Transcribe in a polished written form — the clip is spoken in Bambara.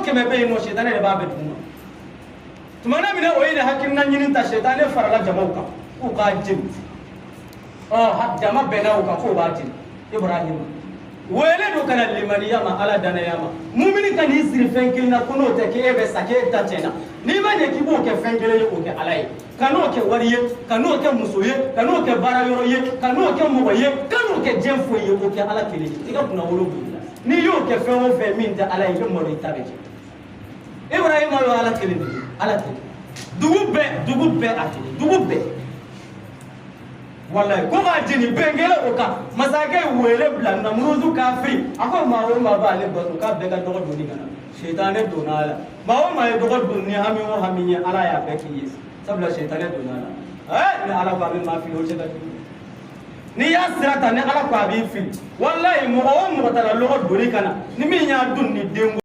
keme be no shaytan e ba be tuma tumana mina o ina hakin nan yin ta shaytan e farala jamauka ko ka jin ha jama bena o ka ko ba jin ibrahim wele do kana limaniya ma ala dana yama mu'mini kan isri fenkel na kuno te ke ebe sake ta tena ni ma ne kibo ke fenkele yo ke alai kano ke wariye kano ke musoye kano ke barayoro ye kano ke moye kano ke jemfo ye ko ke ala kele tiga kuna wolo bula ni yo ke fewo fe min da alai yo mo itabe ibrahim yo ala kele dugu be ati dugu be wallahi ko ma jini bengele o ka masake wele blan na muruzu kafiri ako ma wo ma ba le bodu ka be ga dogo doni kana shaytane donala ma wo ma dogo doni hami wo hami ala ya be ki yes sabla shaytane donala ni ala ba ma fi o chega ni ya sirata ni ala ko abi fi wallahi mo o mo tala logo doni kana ni mi nya dun ni dengo